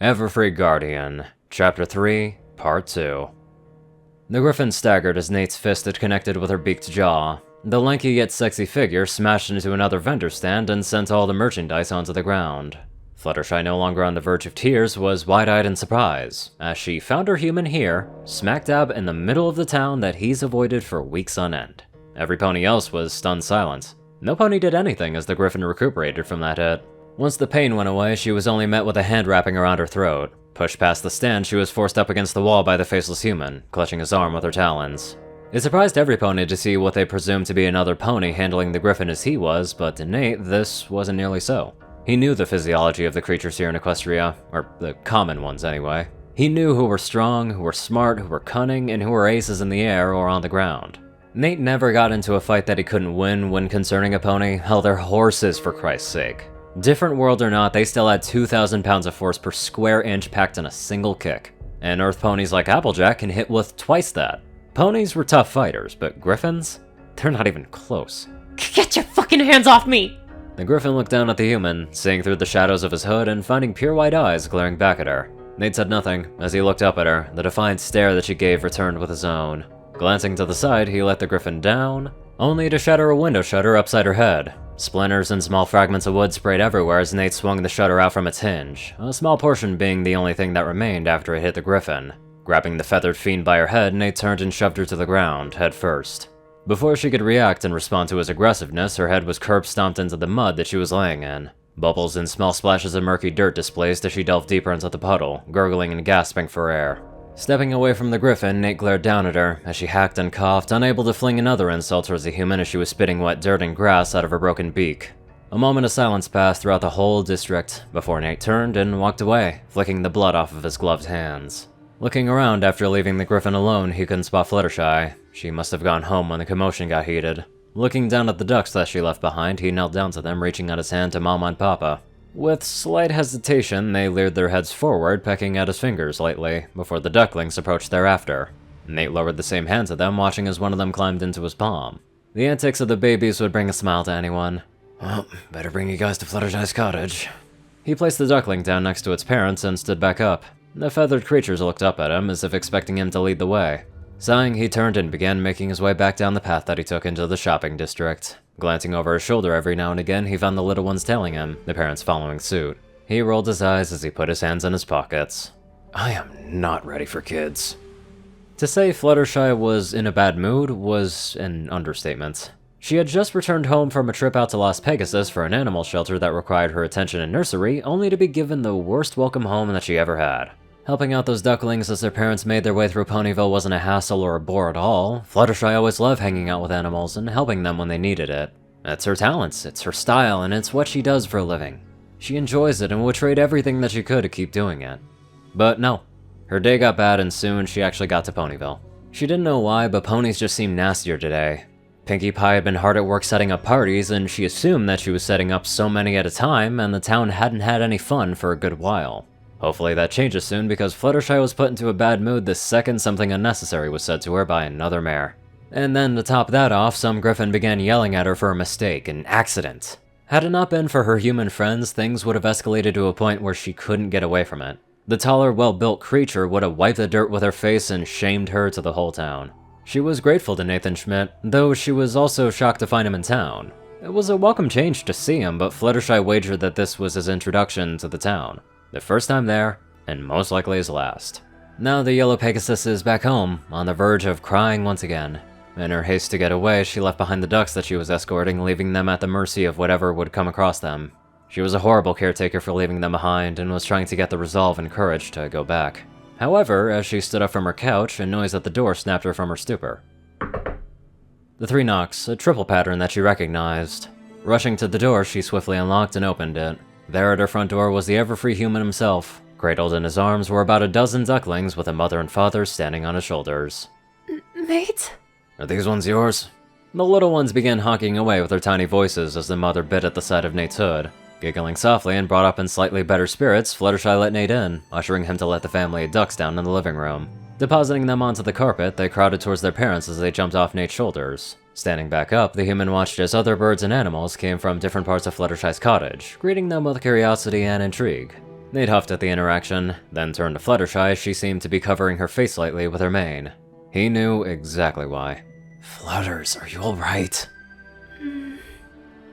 Everfree Guardian, Chapter 3, Part 2. The griffin staggered as Nate's fist had connected with her beaked jaw. The lanky yet sexy figure smashed into another vendor stand and sent all the merchandise onto the ground. Fluttershy, no longer on the verge of tears, was wide-eyed in surprise, as she found her human here, smack dab in the middle of the town that he's avoided for weeks on end. Every pony else was stunned silent. No pony did anything as the griffin recuperated from that hit. Once the pain went away, she was only met with a hand wrapping around her throat. Pushed past the stand, she was forced up against the wall by the faceless human, clutching his arm with her talons. It surprised every pony to see what they presumed to be another pony handling the griffin as he was, but to Nate, this wasn't nearly so. He knew the physiology of the creatures here in Equestria, or the common ones anyway. He knew who were strong, who were smart, who were cunning, and who were aces in the air or on the ground. Nate never got into a fight that he couldn't win when concerning a pony. Hell, they're horses for Christ's sake. Different world or not, they still had 2,000 pounds of force per square inch packed in a single kick. And Earth ponies like Applejack can hit with twice that. Ponies were tough fighters, but griffins? They're not even close. Get your fucking hands off me! The griffin looked down at the human, seeing through the shadows of his hood and finding pure white eyes glaring back at her. Nate said nothing. As he looked up at her, the defiant stare that she gave returned with his own. Glancing to the side, he let the griffin down, only to shatter a window shutter upside her head. Splinters and small fragments of wood sprayed everywhere as Nate swung the shutter out from its hinge, a small portion being the only thing that remained after it hit the griffin. Grabbing the feathered fiend by her head, Nate turned and shoved her to the ground, head first. Before she could react and respond to his aggressiveness, her head was curb-stomped into the mud that she was laying in. Bubbles and small splashes of murky dirt displaced as she delved deeper into the puddle, gurgling and gasping for air. Stepping away from the griffin, Nate glared down at her as she hacked and coughed, unable to fling another insult towards the human as she was spitting wet dirt and grass out of her broken beak. A moment of silence passed throughout the whole district before Nate turned and walked away, flicking the blood off of his gloved hands. Looking around after leaving the griffin alone, he couldn't spot Fluttershy. She must have gone home when the commotion got heated. Looking down at the ducks that she left behind, he knelt down to them, reaching out his hand to Mama and Papa. With slight hesitation, they leered their heads forward, pecking at his fingers lightly, before the ducklings approached thereafter. Nate lowered the same hand to them, watching as one of them climbed into his palm. The antics of the babies would bring a smile to anyone. Well, better bring you guys to Fluttershy's cottage. He placed the duckling down next to its parents and stood back up. The feathered creatures looked up at him, as if expecting him to lead the way. Sighing, he turned and began making his way back down the path that he took into the shopping district. Glancing over his shoulder every now and again, he found the little ones tailing him, the parents following suit. He rolled his eyes as he put his hands in his pockets. I am not ready for kids. To say Fluttershy was in a bad mood was an understatement. She had just returned home from a trip out to Las Pegasus for an animal shelter that required her attention and nursery, only to be given the worst welcome home that she ever had. Helping out those ducklings as their parents made their way through Ponyville wasn't a hassle or a bore at all. Fluttershy always loved hanging out with animals and helping them when they needed it. It's her talents, it's her style, and it's what she does for a living. She enjoys it and would trade everything that she could to keep doing it. But no. Her day got bad and soon she actually got to Ponyville. She didn't know why, but ponies just seemed nastier today. Pinkie Pie had been hard at work setting up parties, and she assumed that she was setting up so many at a time, and the town hadn't had any fun for a good while. Hopefully that changes soon, because Fluttershy was put into a bad mood the second something unnecessary was said to her by another mare. And then to top that off, some griffin began yelling at her for a mistake, an accident. Had it not been for her human friends, things would have escalated to a point where she couldn't get away from it. The taller, well-built creature would have wiped the dirt with her face and shamed her to the whole town. She was grateful to Nathan Schmidt, though she was also shocked to find him in town. It was a welcome change to see him, but Fluttershy wagered that this was his introduction to the town. The first time there, and most likely his last. Now the Yellow Pegasus is back home, on the verge of crying once again. In her haste to get away, she left behind the ducks that she was escorting, leaving them at the mercy of whatever would come across them. She was a horrible caretaker for leaving them behind, and was trying to get the resolve and courage to go back. However, as she stood up from her couch, a noise at the door snapped her from her stupor. The 3 knocks, a triple pattern that she recognized. Rushing to the door, she swiftly unlocked and opened it. There at her front door was the Everfree human himself. Cradled in his arms were about a dozen ducklings with a mother and father standing on his shoulders. Nate? Are these ones yours? The little ones began honking away with their tiny voices as the mother bit at the side of Nate's hood. Giggling softly and brought up in slightly better spirits, Fluttershy let Nate in, ushering him to let the family of ducks down in the living room. Depositing them onto the carpet, they crowded towards their parents as they jumped off Nate's shoulders. Standing back up, the human watched as other birds and animals came from different parts of Fluttershy's cottage, greeting them with curiosity and intrigue. Nate huffed at the interaction, then turned to Fluttershy as she seemed to be covering her face slightly with her mane. He knew exactly why. Flutters, are you alright?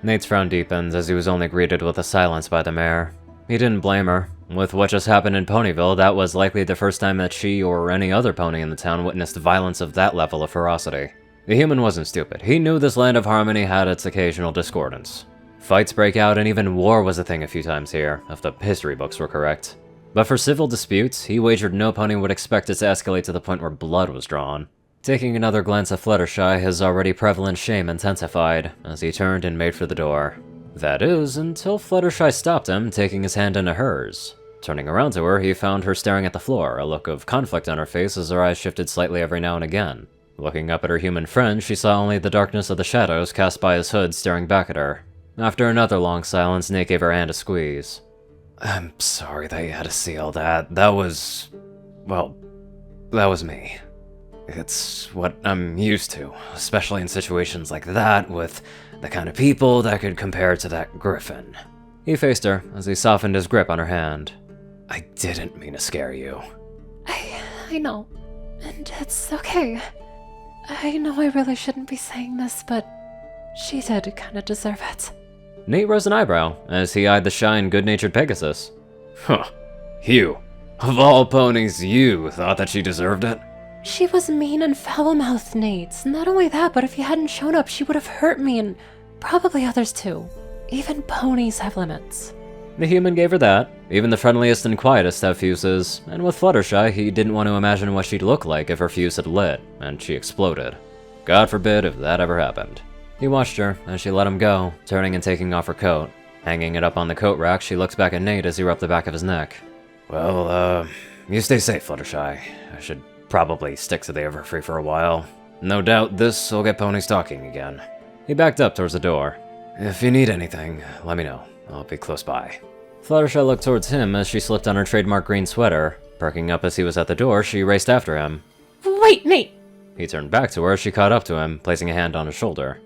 Nate's frown deepened as he was only greeted with a silence by the mare. He didn't blame her. With what just happened in Ponyville, that was likely the first time that she or any other pony in the town witnessed violence of that level of ferocity. The human wasn't stupid. He knew this land of harmony had its occasional discordance. Fights break out and even war was a thing a few times here, if the history books were correct. But for civil disputes, he wagered no pony would expect it to escalate to the point where blood was drawn. Taking another glance at Fluttershy, his already prevalent shame intensified as he turned and made for the door. That is, until Fluttershy stopped him, taking his hand into hers. Turning around to her, he found her staring at the floor, a look of conflict on her face as her eyes shifted slightly every now and again. Looking up at her human friend, she saw only the darkness of the shadows cast by his hood staring back at her. After another long silence, Nate gave her hand a squeeze. I'm sorry that you had to see all that. That was me. It's what I'm used to, especially in situations like that, with the kind of people that could compare to that griffin. He faced her as he softened his grip on her hand. I didn't mean to scare you. I know. And it's okay. I know I really shouldn't be saying this, but she did kinda deserve it. Nate rose an eyebrow as he eyed the shy and good-natured Pegasus. Huh. You. Of all ponies, you thought that she deserved it? She was mean and foul-mouthed, Nate. Not only that, but if you hadn't shown up, she would have hurt me and probably others too. Even ponies have limits. The human gave her that. Even the friendliest and quietest have fuses, and with Fluttershy, he didn't want to imagine what she'd look like if her fuse had lit, and she exploded. God forbid if that ever happened. He watched her as she let him go, turning and taking off her coat. Hanging it up on the coat rack, she looked back at Nate as he rubbed the back of his neck. Well, you stay safe, Fluttershy. I should probably stick to the Everfree for a while. No doubt this will get ponies talking again. He backed up towards the door. If you need anything, let me know. I'll be close by. Fluttershy looked towards him as she slipped on her trademark green sweater. Perking up as he was at the door, she raced after him. Wait, Nate! He turned back to her as she caught up to him, placing a hand on his shoulder.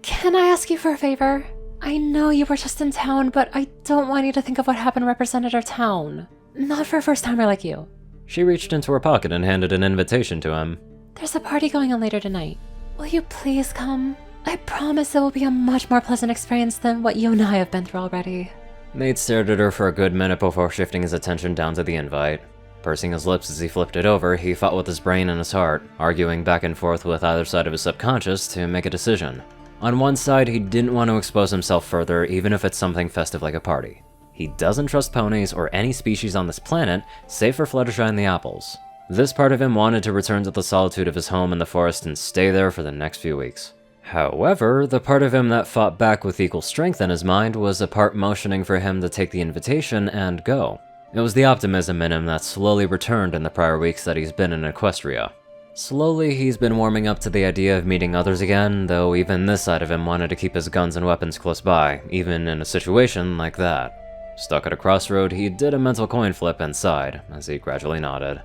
Can I ask you for a favor? I know you were just in town, but I don't want you to think of what happened represented our town. Not for a first-timer like you. She reached into her pocket and handed an invitation to him. There's a party going on later tonight. Will you please come? I promise it will be a much more pleasant experience than what you and I have been through already. Nate stared at her for a good minute before shifting his attention down to the invite. Pursing his lips as he flipped it over, he fought with his brain and his heart, arguing back and forth with either side of his subconscious to make a decision. On one side, he didn't want to expose himself further, even if it's something festive like a party. He doesn't trust ponies or any species on this planet, save for Fluttershy and the apples. This part of him wanted to return to the solitude of his home in the forest and stay there for the next few weeks. However, the part of him that fought back with equal strength in his mind was a part motioning for him to take the invitation and go. It was the optimism in him that slowly returned in the prior weeks that he's been in Equestria. Slowly, he's been warming up to the idea of meeting others again, though even this side of him wanted to keep his guns and weapons close by, even in a situation like that. Stuck at a crossroad, he did a mental coin flip and sighed, as he gradually nodded.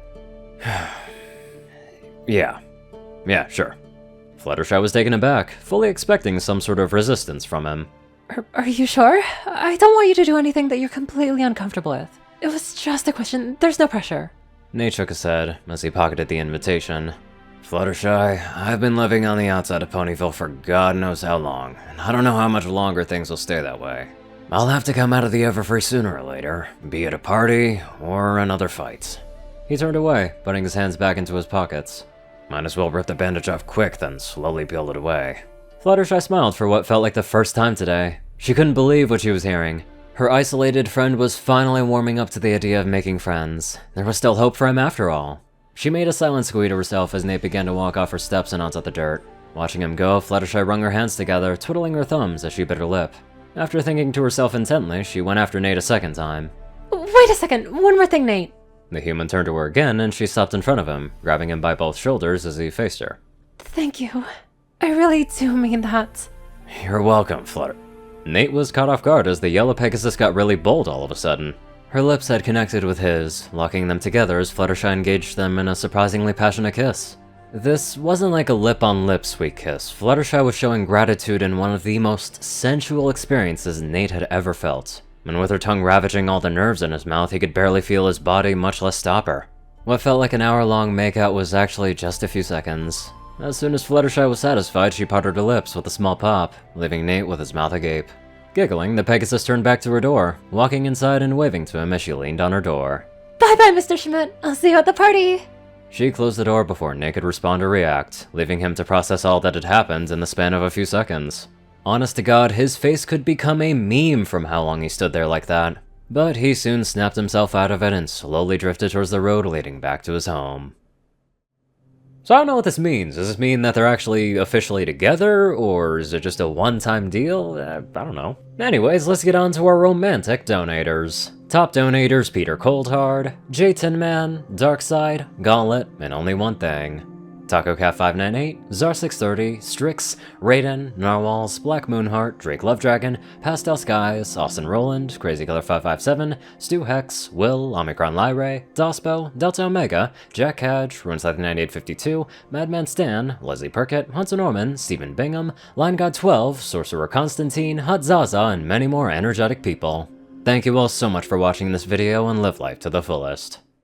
Yeah, sure. Fluttershy was taken aback, fully expecting some sort of resistance from him. Are you sure? I don't want you to do anything that you're completely uncomfortable with. It was just a question, there's no pressure. Nate shook his head as he pocketed the invitation. Fluttershy, I've been living on the outside of Ponyville for God knows how long, and I don't know how much longer things will stay that way. I'll have to come out of the Everfree sooner or later, be it a party or another fight. He turned away, putting his hands back into his pockets. Might as well rip the bandage off quick, then slowly peel it away. Fluttershy smiled for what felt like the first time today. She couldn't believe what she was hearing. Her isolated friend was finally warming up to the idea of making friends. There was still hope for him after all. She made a silent squee to herself as Nate began to walk off her steps and onto the dirt. Watching him go, Fluttershy wrung her hands together, twiddling her thumbs as she bit her lip. After thinking to herself intently, she went after Nate a second time. Wait a second, one more thing, Nate. The human turned to her again, and she stopped in front of him, grabbing him by both shoulders as he faced her. Thank you. I really do mean that. You're welcome, Flutter. Nate was caught off guard as the yellow Pegasus got really bold all of a sudden. Her lips had connected with his, locking them together as Fluttershy engaged them in a surprisingly passionate kiss. This wasn't like a lip-on-lip sweet kiss. Fluttershy was showing gratitude in one of the most sensual experiences Nate had ever felt. and with her tongue ravaging all the nerves in his mouth, he could barely feel his body, much less stop her. What felt like an hour-long makeout was actually just a few seconds. As soon as Fluttershy was satisfied, she parted her lips with a small pop, leaving Nate with his mouth agape. Giggling, the Pegasus turned back to her door, walking inside and waving to him as she leaned on her door. Bye-bye, Mr. Schmidt. I'll see you at the party. She closed the door before Nate could respond or react, leaving him to process all that had happened in the span of a few seconds. Honest to God, his face could become a meme from how long he stood there like that. But he soon snapped himself out of it and slowly drifted towards the road leading back to his home. So I don't know what this means. Does this mean that they're actually officially together, or is it just a one-time deal? I don't know. Anyways, let's get on to our romantic donators. Top donators: Peter Coulthard, J Tin Man, Darkside, Gauntlet, and only one thing. TacoCat598, Zar630, Strix, Rayden, Narwhals, Black Moonheart, Drake Lovedragon, Pastel Skies, Austin Roland, CrazyKiller557, Stu Hex, Will, Omicron Lyrae, Dospo, Delta Omega, Jack Cadge, RuneScythe9852, Madman Stan, Leslie Perkett, Hunter Norman, Stephen Bingham, LineGod12, Sorcerer Constantine, Hut Zaza, and many more energetic people. Thank you all so much for watching this video and live life to the fullest.